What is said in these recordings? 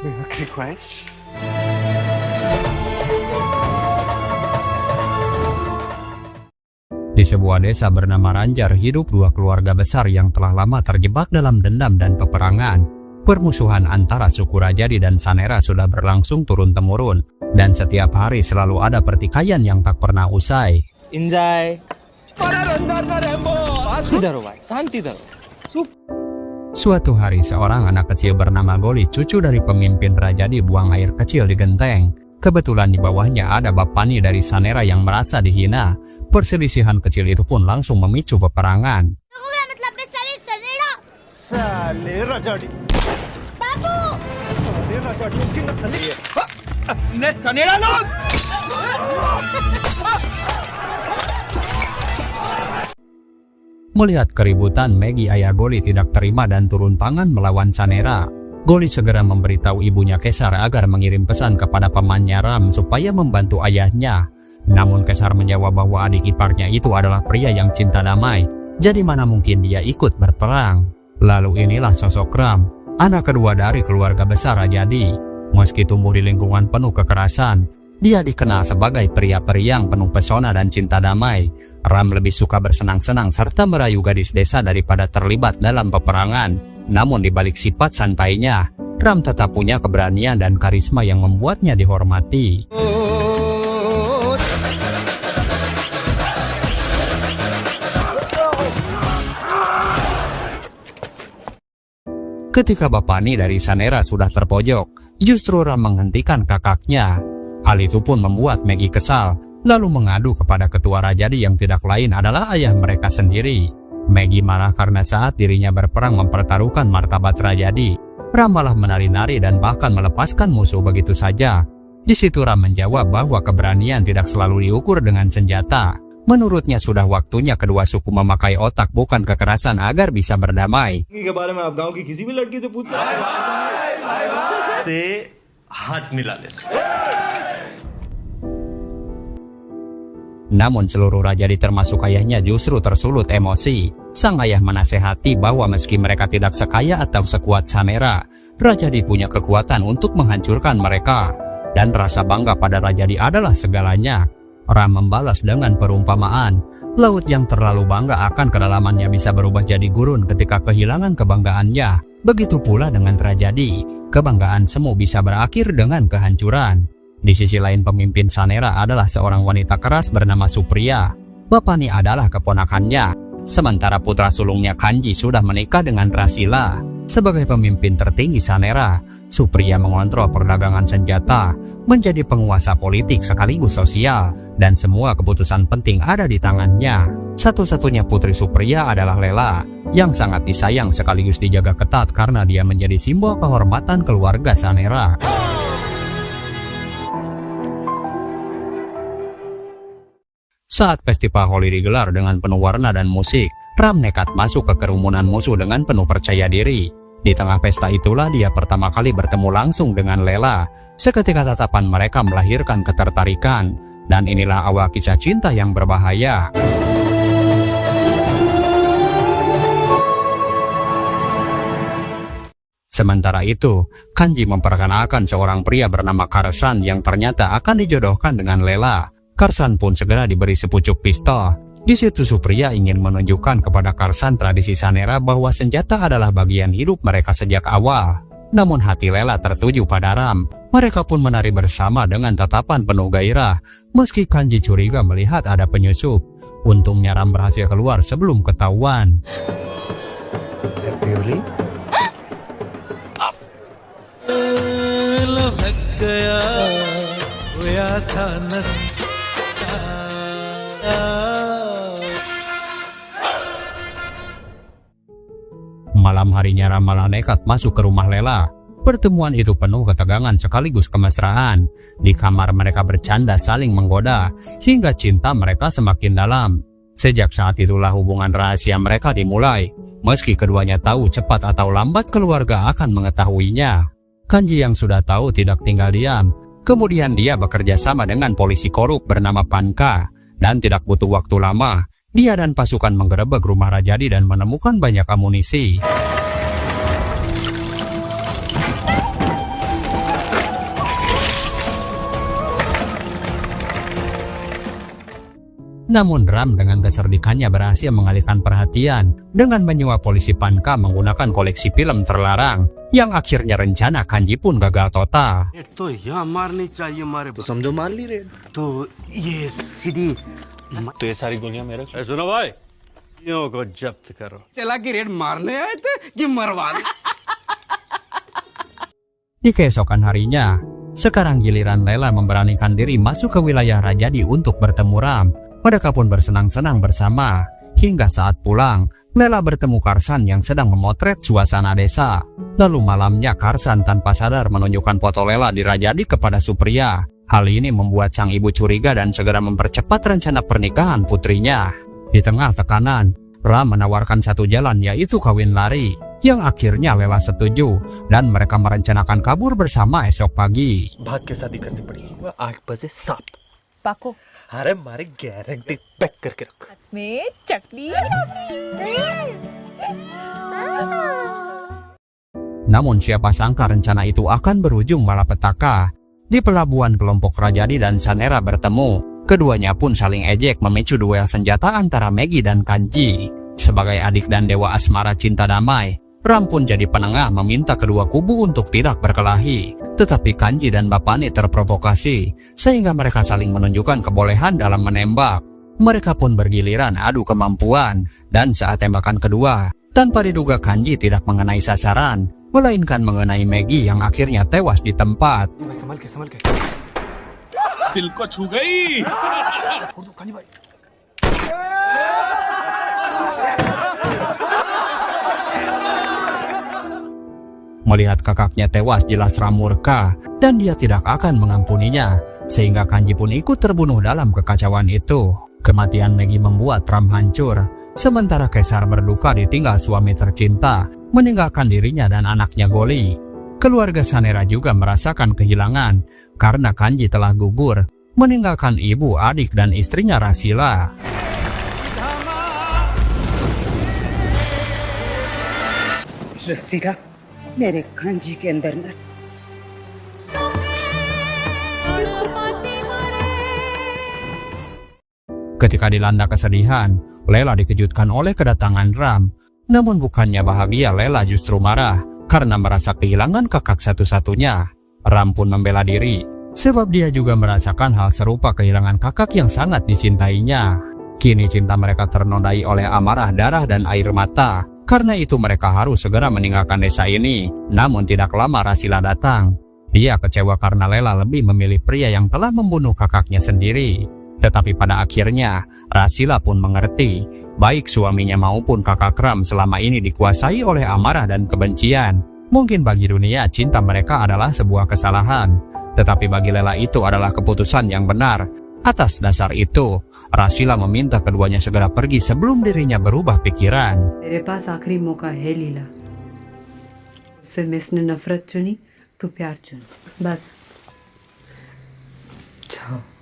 Request. Di sebuah desa bernama Ranjar hidup dua keluarga besar yang telah lama terjebak dalam dendam dan peperangan. Permusuhan antara suku Rajadi dan Sanera sudah berlangsung turun-temurun, dan setiap hari selalu ada pertikaian yang tak pernah usai. Injay. Santi daro. Suatu hari seorang anak kecil bernama Goli, cucu dari pemimpin Rajadi, buang air kecil di genteng. Kebetulan di bawahnya ada Bapani dari Sanera yang merasa dihina. Perselisihan kecil itu pun langsung memicu peperangan. Melihat keributan, Maggie ayah Goli tidak terima dan turun tangan melawan Sanera. Goli segera memberitahu ibunya Kesar agar mengirim pesan kepada pamannya Ram supaya membantu ayahnya. Namun Kesar menjawab bahwa adik iparnya itu adalah pria yang cinta damai, jadi mana mungkin dia ikut berperang. Lalu inilah sosok Ram, anak kedua dari keluarga besar Rajadi. Meski tumbuh di lingkungan penuh kekerasan, dia dikenal sebagai pria periang penuh pesona dan cinta damai. Ram lebih suka bersenang-senang serta merayu gadis desa daripada terlibat dalam peperangan. Namun di balik sifat santainya, Ram tetap punya keberanian dan karisma yang membuatnya dihormati. Ketika Bapani dari Sanera sudah terpojok, justru Ram menghentikan kakaknya. Hal itu pun membuat Maggie kesal, lalu mengadu kepada ketua Rajadi yang tidak lain adalah ayah mereka sendiri. Maggie marah karena saat dirinya berperang mempertaruhkan martabat Rajadi, Ram malah menari-nari dan bahkan melepaskan musuh begitu saja. Di situ Ram menjawab bahwa keberanian tidak selalu diukur dengan senjata. Menurutnya sudah waktunya kedua suku memakai otak bukan kekerasan agar bisa berdamai. Namun seluruh Rajadi termasuk ayahnya justru tersulut emosi. Sang ayah menasehati bahwa meski mereka tidak sekaya atau sekuat Sanera, Rajadi punya kekuatan untuk menghancurkan mereka. Dan rasa bangga pada Rajadi adalah segalanya. Ram membalas dengan perumpamaan, laut yang terlalu bangga akan kedalamannya bisa berubah jadi gurun ketika kehilangan kebanggaannya. Begitu pula dengan Rajadi, kebanggaan semu bisa berakhir dengan kehancuran. Di sisi lain, pemimpin Sanera adalah seorang wanita keras bernama Supriya. Bapani adalah keponakannya, sementara putra sulungnya Kanji sudah menikah dengan Rasila. Sebagai pemimpin tertinggi Sanera, Supriya mengontrol perdagangan senjata, menjadi penguasa politik sekaligus sosial, dan semua keputusan penting ada di tangannya. Satu-satunya putri Supriya adalah Lela, yang sangat disayang sekaligus dijaga ketat karena dia menjadi simbol kehormatan keluarga Sanera. Saat festival Holi digelar dengan penuh warna dan musik, Ram nekat masuk ke kerumunan musuh dengan penuh percaya diri. Di tengah pesta itulah dia pertama kali bertemu langsung dengan Lela. Seketika tatapan mereka melahirkan ketertarikan, dan inilah awal kisah cinta yang berbahaya. Sementara itu, Kanji memperkenalkan seorang pria bernama Karsan yang ternyata akan dijodohkan dengan Lela. Karsan pun segera diberi sepucuk pistol. Di situ Supriya ingin menunjukkan kepada Karsan tradisi Sanera bahwa senjata adalah bagian hidup mereka sejak awal. Namun hati Lela tertuju pada Ram. Mereka pun menari bersama dengan tatapan penuh gairah. Meski Kanji curiga melihat ada penyusup, untungnya Ram berhasil keluar sebelum ketahuan. Malam harinya Ram malah nekat masuk ke rumah Lela. Pertemuan itu penuh ketegangan sekaligus kemesraan. Di kamar mereka bercanda saling menggoda, hingga cinta mereka semakin dalam. Sejak saat itulah hubungan rahasia mereka dimulai. Meski keduanya tahu cepat atau lambat keluarga akan mengetahuinya. Kanji yang sudah tahu tidak tinggal diam. Kemudian dia bekerja sama dengan polisi korup bernama Panka. Dan tidak butuh waktu lama, dia dan pasukan menggerebek rumah Rajadi dan menemukan banyak amunisi. Namun Ram dengan kecerdikannya berhasil mengalihkan perhatian dengan menyuap polisi Panka menggunakan koleksi film terlarang, yang akhirnya rencana Kanji pun gagal total. तो यहाँ मारनी चाहिए हमारे तो समझो मार ली रेड। तो ये सीधी तो ये सारी गोलियां मेरे। सुनो भाई यो को जब्त करो चला की रेड मारने आए थे कि मरवा Di keesokan harinya, sekarang giliran Lela memberanikan diri masuk ke wilayah Rajadi untuk bertemu Ram. Mereka pun bersenang-senang bersama. Hingga saat pulang, Lela bertemu Karsan yang sedang memotret suasana desa. Lalu malamnya Karsan tanpa sadar menunjukkan foto Lela di Rajadi kepada Supriya. Hal ini membuat sang ibu curiga dan segera mempercepat rencana pernikahan putrinya. Di tengah tekanan, Ram menawarkan satu jalan, yaitu kawin lari, yang akhirnya Lela setuju dan mereka merencanakan kabur bersama esok pagi. भाग के शादी करनी पड़ेगी। 8 बजे साफ। पाको अरे मारे गारंटी पैक करके रख। में चटनी। Namun siapa sangka rencana itu akan berujung malapetaka. Di pelabuhan kelompok Rajadi dan Sanera bertemu. Keduanya pun saling ejek memicu duel senjata antara Maggie dan Kanji. Sebagai adik dan dewa asmara cinta damai, Ram pun jadi penengah meminta kedua kubu untuk tidak berkelahi. Tetapi Kanji dan Bapani terprovokasi, sehingga mereka saling menunjukkan kebolehan dalam menembak. Mereka pun bergiliran adu kemampuan, dan saat tembakan kedua, tanpa diduga Kanji tidak mengenai sasaran, melainkan mengenai Maggie yang akhirnya tewas di tempat. संभल के। दिल को छू गई Melihat kakaknya tewas, jelas Ram murka dan dia tidak akan mengampuninya, sehingga Kanji pun ikut terbunuh dalam kekacauan itu. Kematian Maggie membuat Ram hancur, sementara Kesar berduka ditinggal suami tercinta, meninggalkan dirinya dan anaknya Goli. Keluarga Sanera juga merasakan kehilangan karena Kanji telah gugur, meninggalkan ibu, adik, dan istrinya Rasila. रसीला मेरे कांजी के अंदर न Ketika dilanda kesedihan, Lela dikejutkan oleh kedatangan Ram. Namun bukannya bahagia, Lela justru marah karena merasa kehilangan kakak satu-satunya. Ram pun membela diri, sebab dia juga merasakan hal serupa, kehilangan kakak yang sangat dicintainya. Kini cinta mereka ternodai oleh amarah, darah, dan air mata. Karena itu mereka harus segera meninggalkan desa ini. Namun tidak lama Rasila datang. Dia kecewa karena Lela lebih memilih pria yang telah membunuh kakaknya sendiri. Tetapi pada akhirnya, Rasila pun mengerti, baik suaminya maupun kakak Ram selama ini dikuasai oleh amarah dan kebencian. Mungkin bagi dunia cinta mereka adalah sebuah kesalahan, tetapi bagi Lela itu adalah keputusan yang benar. Atas dasar itu, Rasila meminta keduanya segera pergi sebelum dirinya berubah pikiran. तेरे पास आखिरी मौका है लीला उससे मिसने नफरत चुनी तू प्यार चुन बस जाओ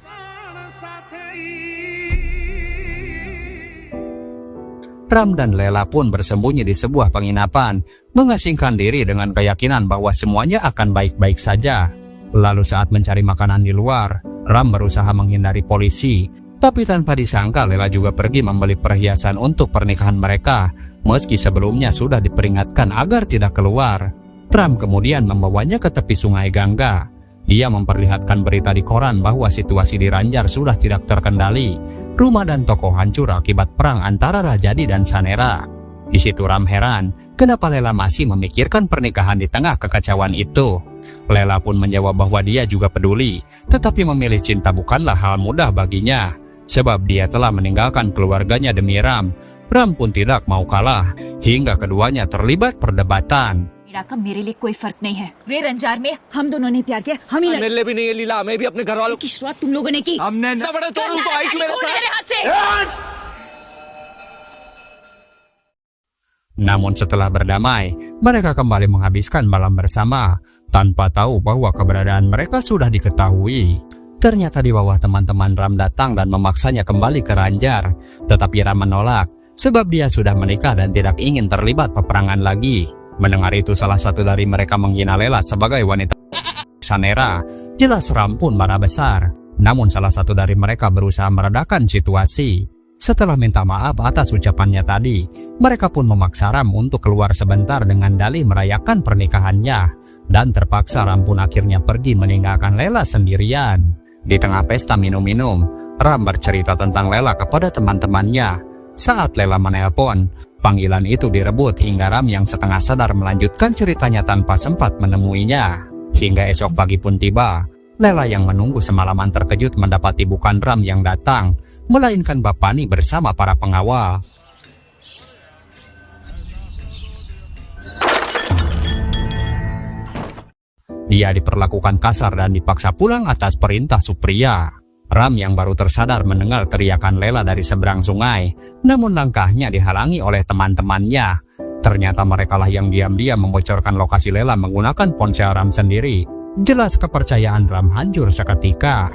Ram dan Lela pun bersembunyi di sebuah penginapan, mengasingkan diri dengan keyakinan bahwa semuanya akan baik-baik saja. Lalu saat mencari makanan di luar, Ram berusaha menghindari polisi. Tapi tanpa disangka, Lela juga pergi membeli perhiasan untuk pernikahan mereka, meski sebelumnya sudah diperingatkan agar tidak keluar. Ram kemudian membawanya ke tepi sungai Gangga. Dia memperlihatkan berita di koran bahwa situasi di Ranjar sudah tidak terkendali. Rumah dan toko hancur akibat perang antara Rajadi dan Sanera. Di situ Ram heran, kenapa Lela masih memikirkan pernikahan di tengah kekacauan itu. Lela pun menjawab bahwa dia juga peduli, tetapi memilih cinta bukanlah hal mudah baginya. Sebab dia telah meninggalkan keluarganya demi Ram. Ram pun tidak mau kalah, hingga keduanya terlibat perdebatan. मेरा का मेरे लिए कोई फर्क नहीं है। रे रंजार में हम दोनों ने प्यार किया, हम ही मेरे लिए भी नहीं है लीला, मैं भी अपने घर वालों की शुरुआत तुम लोगों ने की। हमने ना बड़ा तोड़ू तो आई क्यों मेरे साथ? मेरे हाथ से। Namun setelah berdamai, mereka kembali menghabiskan malam bersama, tanpa tahu bahwa keberadaan mereka sudah diketahui. Ternyata di bawah teman-teman Ram datang dan memaksanya kembali ke Ranjar, tetapi Ram menolak, sebab dia sudah menikah dan tidak ingin terlibat peperangan lagi. Mendengar itu, salah satu dari mereka menghina Lela sebagai wanita Sanera. Jelas Ram pun marah besar. Namun salah satu dari mereka berusaha meredakan situasi. Setelah minta maaf atas ucapannya tadi, mereka pun memaksa Ram untuk keluar sebentar dengan dalih merayakan pernikahannya. Dan terpaksa Ram pun akhirnya pergi meninggalkan Lela sendirian. Di tengah pesta minum-minum, Ram bercerita tentang Lela kepada teman-temannya. Saat Lela menelpon, panggilan itu direbut hingga Ram yang setengah sadar melanjutkan ceritanya tanpa sempat menemuinya. Hingga esok pagi pun tiba, Lela yang menunggu semalaman terkejut mendapati bukan Ram yang datang, melainkan Bapani bersama para pengawal. Dia diperlakukan kasar dan dipaksa pulang atas perintah Supriya. Ram yang baru tersadar mendengar teriakan Lela dari seberang sungai, namun langkahnya dihalangi oleh teman-temannya. Ternyata merekalah yang diam-diam membocorkan lokasi Lela menggunakan ponsel Ram sendiri. Jelas kepercayaan Ram hancur seketika.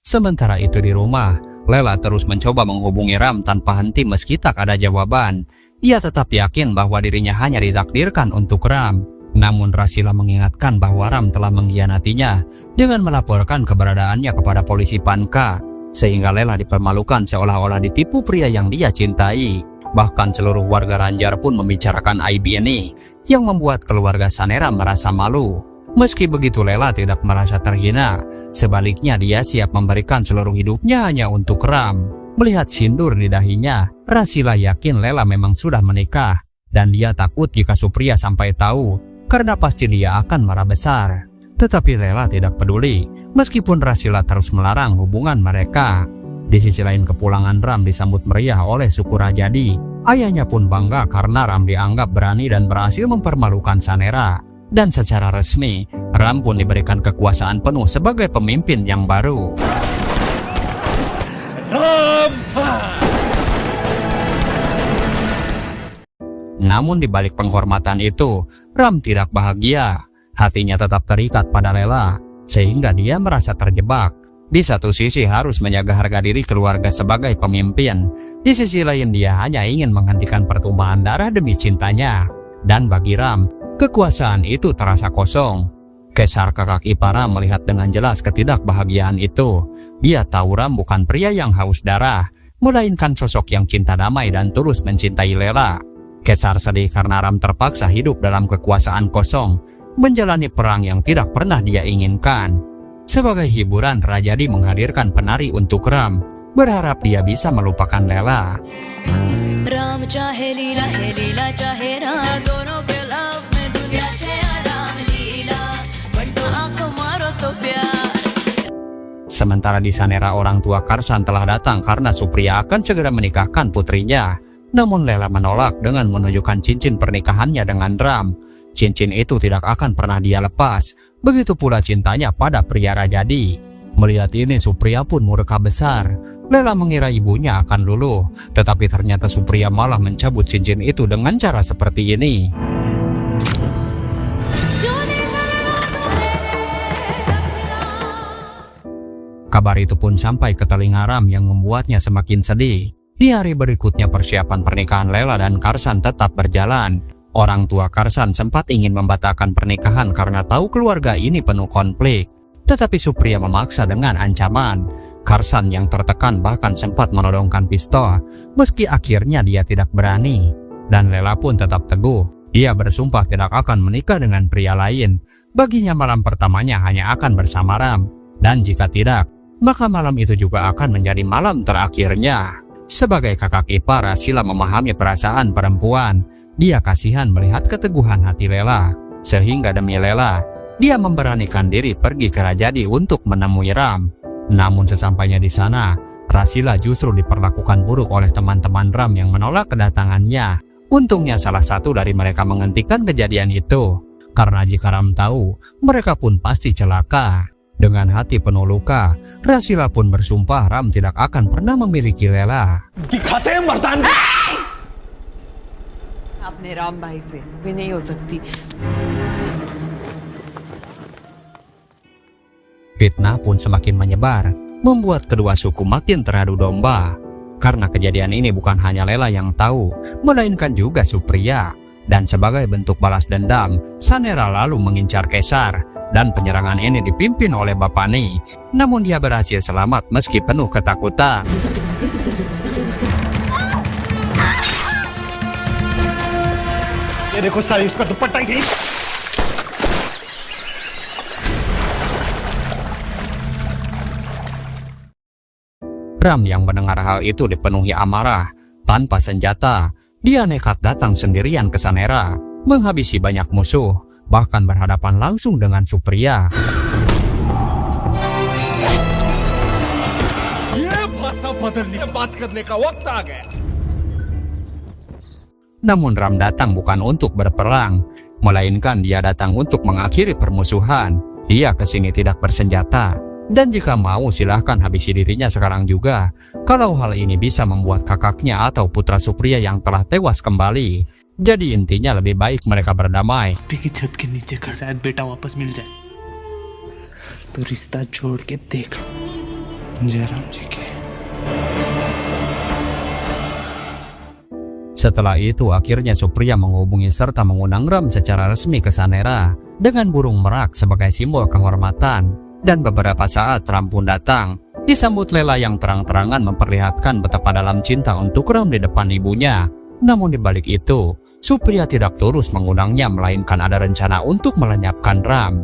Sementara itu di rumah, Lela terus mencoba menghubungi Ram tanpa henti meski tak ada jawaban. Ia tetap yakin bahwa dirinya hanya ditakdirkan untuk Ram. Namun Rasila mengingatkan bahwa Ram telah mengkhianatinya dengan melaporkan keberadaannya kepada polisi Panka. Sehingga Lela dipermalukan seolah-olah ditipu pria yang dia cintai. Bahkan seluruh warga Ranjar pun membicarakan aib ini, yang membuat keluarga Sanera merasa malu. Meski begitu Lela tidak merasa terhina, sebaliknya dia siap memberikan seluruh hidupnya hanya untuk Ram. Melihat sindur di dahinya, Rasila yakin Lela memang sudah menikah, dan dia takut jika Supriya sampai tahu, karena pasti dia akan marah besar. Tetapi Lela tidak peduli, meskipun Rasila terus melarang hubungan mereka. Di sisi lain kepulangan Ram disambut meriah oleh suku Rajadi. Ayahnya pun bangga karena Ram dianggap berani dan berhasil mempermalukan Sanera. Dan secara resmi, Ram pun diberikan kekuasaan penuh sebagai pemimpin yang baru. Namun di balik penghormatan itu, Ram tidak bahagia. Hatinya tetap terikat pada Lela, sehingga dia merasa terjebak. Di satu sisi harus menjaga harga diri keluarga sebagai pemimpin. Di sisi lain dia hanya ingin menghentikan pertumpahan darah demi cintanya. Dan bagi Ram, kekuasaan itu terasa kosong. Kesar kakak ipar Ram melihat dengan jelas ketidakbahagiaan itu. Dia tahu Ram bukan pria yang haus darah, melainkan sosok yang cinta damai dan tulus mencintai Lela. Kesar sedih karena Ram terpaksa hidup dalam kekuasaan kosong, menjalani perang yang tidak pernah dia inginkan. Sebagai hiburan, Rajadi menghadirkan penari untuk Ram, berharap dia bisa melupakan Lela. Ram chahe lila hai lila chahe ra dono ke love mein duniya se Ram lila bantu aku maro to pyar. Sementara di Sanera orang tua Karsan telah datang karena Supriya akan segera menikahkan putrinya. Namun Lela menolak dengan menunjukkan cincin pernikahannya dengan Ram. Cincin itu tidak akan pernah dia lepas. Begitu pula cintanya pada pria Rajadi. Melihat ini Supriya pun murka besar. Lela mengira ibunya akan luluh, tetapi ternyata Supriya malah mencabut cincin itu dengan cara seperti ini. Kabar itu pun sampai ke telinga Ram yang membuatnya semakin sedih. Di hari berikutnya persiapan pernikahan Lela dan Karsan tetap berjalan. Orang tua Karsan sempat ingin membatalkan pernikahan karena tahu keluarga ini penuh konflik. Tetapi Supriya memaksa dengan ancaman. Karsan yang tertekan bahkan sempat menodongkan pistol, meski akhirnya dia tidak berani. Dan Lela pun tetap teguh. Dia bersumpah tidak akan menikah dengan pria lain. Baginya malam pertamanya hanya akan bersama Ram. Dan jika tidak, maka malam itu juga akan menjadi malam terakhirnya. Sebagai kakak ipar, Rasila memahami perasaan perempuan. Dia kasihan melihat keteguhan hati Lela. Sehingga demi Lela, dia memberanikan diri pergi ke Rajadi untuk menemui Ram. Namun sesampainya di sana, Rasila justru diperlakukan buruk oleh teman-teman Ram yang menolak kedatangannya. Untungnya salah satu dari mereka menghentikan kejadian itu. Karena jika Ram tahu, mereka pun pasti celaka. Dengan hati penuh luka, Rasila pun bersumpah Ram tidak akan pernah memiliki Lela. दिखाते हैं मर्दान। अपने राम भाई से भी नहीं हो सकती। Fitnah pun semakin menyebar, membuat kedua suku makin teradu domba. Karena kejadian ini bukan hanya Lela yang tahu, melainkan juga Supriya. Dan sebagai bentuk balas dendam, Sanera lalu mengincar Kesar. Dan penyerangan ini dipimpin oleh Bapani. Namun dia berhasil selamat meski penuh ketakutan. ये देखो सारी उसका दुपट्टा ही Ram yang mendengar hal itu dipenuhi amarah. Tanpa senjata, dia nekat datang sendirian ke Sanera, menghabisi banyak musuh, bahkan berhadapan langsung dengan Supriya. Namun Ram datang bukan untuk berperang, melainkan dia datang untuk mengakhiri permusuhan. Dia kesini tidak bersenjata, dan jika mau silahkan habisi dirinya sekarang juga, kalau hal ini bisa membuat kakaknya atau putra Supriya yang telah tewas kembali. Jadi intinya lebih baik mereka berdamai. की छत के नीचे खड़ा शायद बेटा वापस मिल जाए तो रिश्ता जोड़ के देख लो जयराम जी के। Setelah itu akhirnya Supriya menghubungi serta mengundang Ram secara resmi ke Sanera dengan burung merak sebagai simbol kehormatan. Dan beberapa saat Ram pun datang, disambut Lela yang terang-terangan memperlihatkan betapa dalam cinta untuk Ram di depan ibunya. Namun di balik itu, Supriya tidak terus mengundangnya melainkan ada rencana untuk melenyapkan Ram.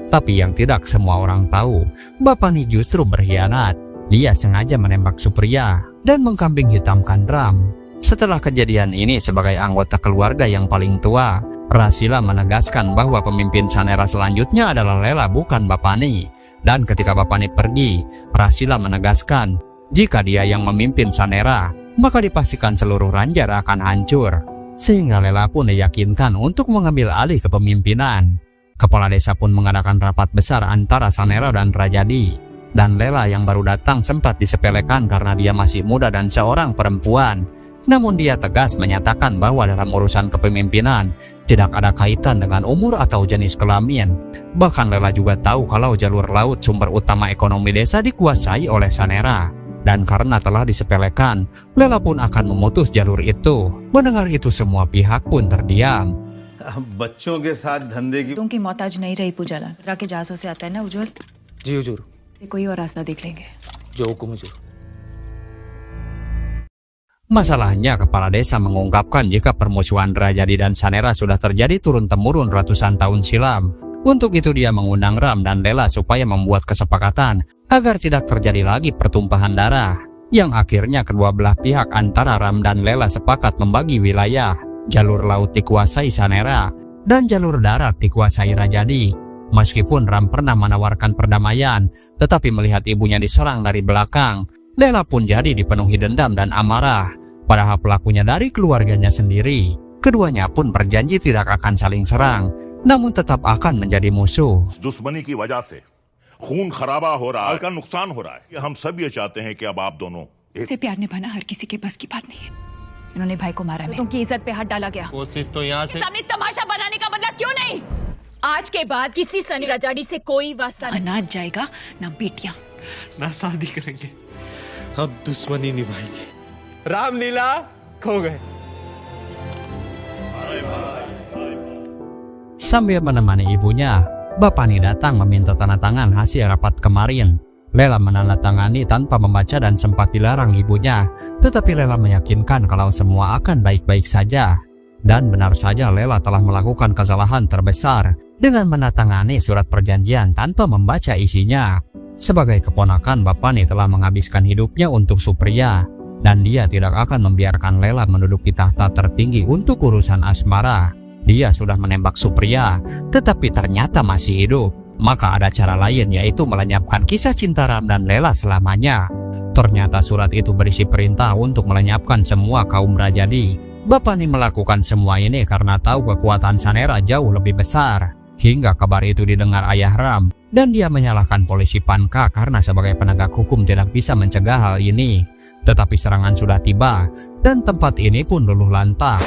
Tapi yang tidak semua orang tahu, Bapani justru berkhianat. Dia sengaja menembak Supriya dan mengkambing hitamkan Ram. Setelah kejadian ini sebagai anggota keluarga yang paling tua, Rasila menegaskan bahwa pemimpin Sanera selanjutnya adalah Lela bukan Bapani. Dan ketika Bapani pergi, Rasila menegaskan jika dia yang memimpin Sanera, maka dipastikan seluruh Ranjar akan hancur. Sehingga Lela pun diyakinkan untuk mengambil alih kepemimpinan. Kepala desa pun mengadakan rapat besar antara Sanera dan Rajadi. Dan Lela yang baru datang sempat disepelekan karena dia masih muda dan seorang perempuan. Namun dia tegas menyatakan bahwa dalam urusan kepemimpinan tidak ada kaitan dengan umur atau jenis kelamin. Bahkan Lela juga tahu kalau jalur laut sumber utama ekonomi desa dikuasai oleh Sanera. Dan karena telah disepelekan, Lela pun akan memutus jalur itu. Mendengar itu semua pihak pun terdiam. बच्चों के साथ धंधे की उनकी मोहताज नहीं रही पूजालाल। के जहाजों से आता है ना उज्जवल, जी हुजूर, से कोई और रास्ता देख लेंगे। जो हुकुम हुजूर। Masalahnya kepala desa mengungkapkan jika permusuhan Rajadi dan Sanera sudah terjadi turun-temurun ratusan tahun silam. Untuk itu dia mengundang Ram dan Lela supaya membuat kesepakatan agar tidak terjadi lagi pertumpahan darah. Yang akhirnya kedua belah pihak antara Ram dan Lela sepakat membagi wilayah. Jalur laut dikuasai Sanera dan jalur darat dikuasai Rajadi. Meskipun Ram pernah menawarkan perdamaian, tetapi melihat ibunya diserang dari belakang, Lela pun jadi dipenuhi dendam dan amarah. Padahal pelakunya dari keluarganya sendiri. Keduanya pun berjanji tidak akan saling serang, namun tetap akan menjadi musuh. दुश्मनी की वजह से खून खराबा हो रहा है, का नुकसान हो रहा है। हम सब ये चाहते हैं कि अब आप दोनों से प्यार निभाना हर किसी के बस की बात नहीं है। इन्होंने भाई को मारा, उनकी इज्जत पे हाथ डाला गया। कोशिश तो यहाँ से सामने तमाशा बनाने का बदला क्यों नहीं? आज के बाद किसी सनी रजाड़ी से कोई वास्ता नहीं। अनाज जाएगा ना बेटियां, ना शादी करेंगे, अब दुश्मनी निभाएंगे। रामलीला खो गए। Sambil menemani ibunya, Bapani datang meminta tanda tangan hasil rapat kemarin. Lela menandatangani tanpa membaca dan sempat dilarang ibunya, tetapi Lela meyakinkan kalau semua akan baik-baik saja. Dan benar saja Lela telah melakukan kesalahan terbesar dengan menandatangani surat perjanjian tanpa membaca isinya. Sebagai keponakan, Bapani telah menghabiskan hidupnya untuk Supriya, dan dia tidak akan membiarkan Lela menduduki tahta tertinggi untuk urusan asmara. Dia sudah menembak Supriya, tetapi ternyata masih hidup. Maka ada cara lain, yaitu melenyapkan kisah cinta Ram dan Lela selamanya. Ternyata surat itu berisi perintah untuk melenyapkan semua kaum Rajadi. Bapani melakukan semua ini karena tahu kekuatan Sanera jauh lebih besar. Hingga kabar itu didengar ayah Ram, dan dia menyalahkan polisi Panka karena sebagai penegak hukum tidak bisa mencegah hal ini. Tetapi serangan sudah tiba, dan tempat ini pun luluh lantak.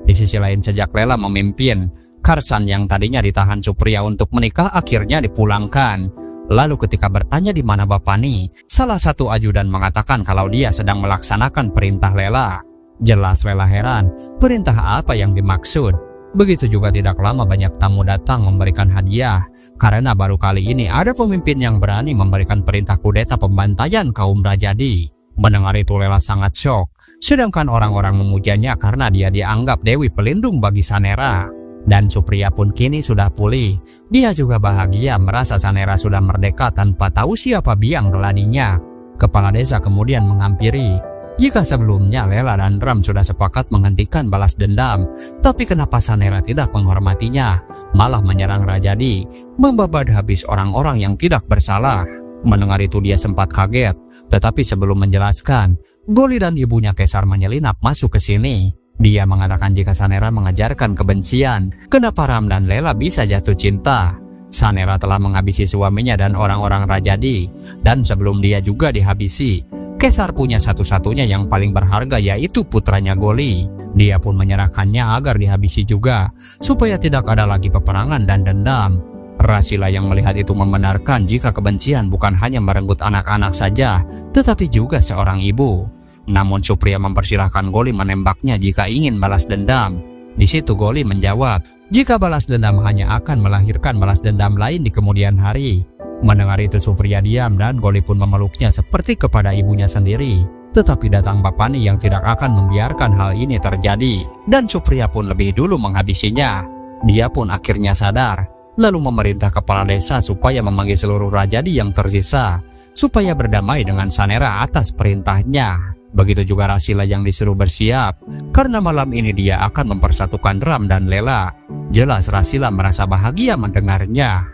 Di sisi lain, sejak Lela memimpin, Karsan yang tadinya ditahan Supriya untuk menikah akhirnya dipulangkan. Lalu ketika bertanya di mana Bapani, salah satu ajudan mengatakan kalau dia sedang melaksanakan perintah Lela. Jelas Lela heran, perintah apa yang dimaksud? Begitu juga tidak lama banyak tamu datang memberikan hadiah, karena baru kali ini ada pemimpin yang berani memberikan perintah kudeta pembantaian kaum Rajadi. Mendengar itu Lela sangat syok, sedangkan orang-orang memujanya karena dia dianggap dewi pelindung bagi Sanera. Dan Supriya pun kini sudah pulih. Dia juga bahagia merasa Sanera sudah merdeka tanpa tahu siapa biang keladinya. Kepala desa kemudian menghampiri. Jika sebelumnya Lela dan Ram sudah sepakat menghentikan balas dendam, tapi kenapa Sanera tidak menghormatinya, malah menyerang Rajadi, membabad habis orang-orang yang tidak bersalah. Mendengar itu dia sempat kaget, tetapi sebelum menjelaskan, Goli dan ibunya Kesar menyelinap masuk ke sini. Dia mengatakan jika Sanera mengajarkan kebencian, kenapa Ram dan Lela bisa jatuh cinta? Sanera telah menghabisi suaminya dan orang-orang Rajadi, dan sebelum dia juga dihabisi, Kesar punya satu-satunya yang paling berharga yaitu putranya Goli. Dia pun menyerahkannya agar dihabisi juga, supaya tidak ada lagi peperangan dan dendam. Rasila yang melihat itu membenarkan jika kebencian bukan hanya merenggut anak-anak saja, tetapi juga seorang ibu. Namun Supriya mempersilahkan Goli menembaknya jika ingin balas dendam. Di situ Goli menjawab, jika balas dendam hanya akan melahirkan balas dendam lain di kemudian hari. Mendengar itu Supriya diam dan Goli pun memeluknya seperti kepada ibunya sendiri. Tetapi datang Bapani yang tidak akan membiarkan hal ini terjadi, dan Supriya pun lebih dulu menghabisinya. Dia pun akhirnya sadar, lalu memerintah kepala desa supaya memanggil seluruh Rajadi yang tersisa, supaya berdamai dengan Sanera atas perintahnya. Begitu juga Rasila yang disuruh bersiap, karena malam ini dia akan mempersatukan Ram dan Lela. Jelas Rasila merasa bahagia mendengarnya.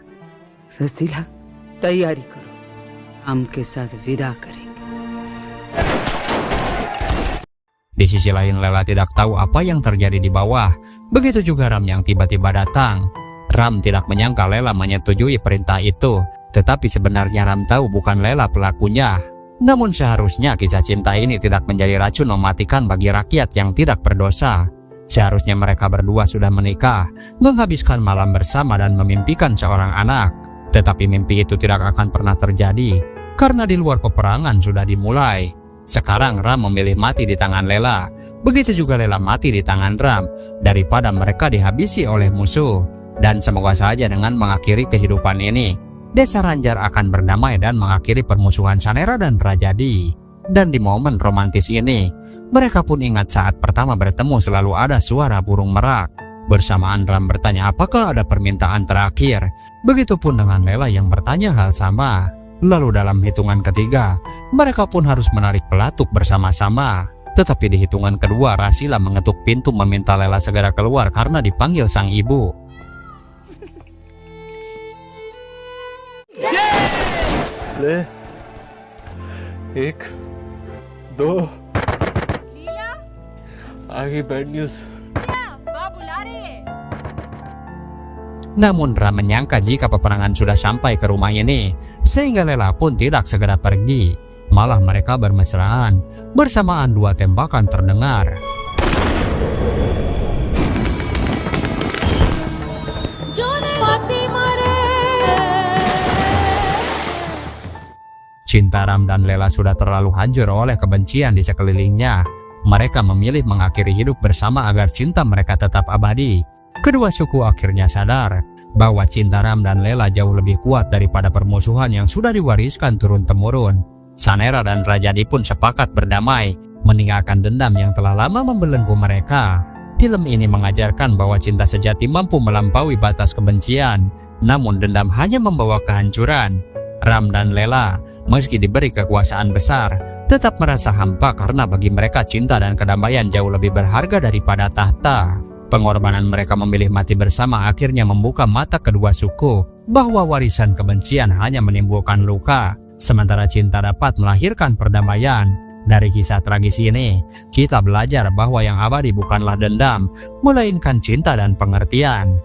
रसीला तैयारी करो, हम के साथ विदा करेंगे. Di sisi lain Lela tidak tahu apa yang terjadi di bawah. Begitu juga Ram yang tiba-tiba datang. Ram tidak menyangka Lela menyetujui perintah itu, tetapi sebenarnya Ram tahu bukan Lela pelakunya. Namun seharusnya kisah cinta ini tidak menjadi racun mematikan bagi rakyat yang tidak berdosa. Seharusnya mereka berdua sudah menikah, menghabiskan malam bersama dan memimpikan seorang anak. Tetapi mimpi itu tidak akan pernah terjadi, karena di luar peperangan sudah dimulai. Sekarang Ram memilih mati di tangan Lela, begitu juga Lela mati di tangan Ram, daripada mereka dihabisi oleh musuh. Dan semoga saja dengan mengakhiri kehidupan ini, Desa Ranjar akan berdamai dan mengakhiri permusuhan Sanera dan Rajadi. Dan di momen romantis ini, mereka pun ingat saat pertama bertemu selalu ada suara burung merak. Bersamaan Ram bertanya apakah ada permintaan terakhir. Begitupun dengan Lela yang bertanya hal sama. Lalu dalam hitungan ketiga, mereka pun harus menarik pelatuk bersama-sama. Tetapi di hitungan kedua, Rasila mengetuk pintu meminta Lela segera keluar karena dipanggil sang ibu. ले, एक, दो, आगे bad news. Namun Ram menyangka jika peperangan sudah sampai ke rumah ini, sehingga Lela pun tidak segera pergi. Malah mereka bermesraan, bersamaan dua tembakan terdengar. Cinta Ram dan Lela sudah terlalu hancur oleh kebencian di sekelilingnya. Mereka memilih mengakhiri hidup bersama agar cinta mereka tetap abadi. Kedua suku akhirnya sadar bahwa cinta Ram dan Lela jauh lebih kuat daripada permusuhan yang sudah diwariskan turun-temurun. Sanera dan Rajadi pun sepakat berdamai, meninggalkan dendam yang telah lama membelenggu mereka. Film ini mengajarkan bahwa cinta sejati mampu melampaui batas kebencian, namun dendam hanya membawa kehancuran. Ram dan Lela, meski diberi kekuasaan besar, tetap merasa hampa karena bagi mereka cinta dan kedamaian jauh lebih berharga daripada tahta. Pengorbanan mereka memilih mati bersama akhirnya membuka mata kedua suku bahwa warisan kebencian hanya menimbulkan luka, sementara cinta dapat melahirkan perdamaian. Dari kisah tragis ini, kita belajar bahwa yang abadi bukanlah dendam, melainkan cinta dan pengertian.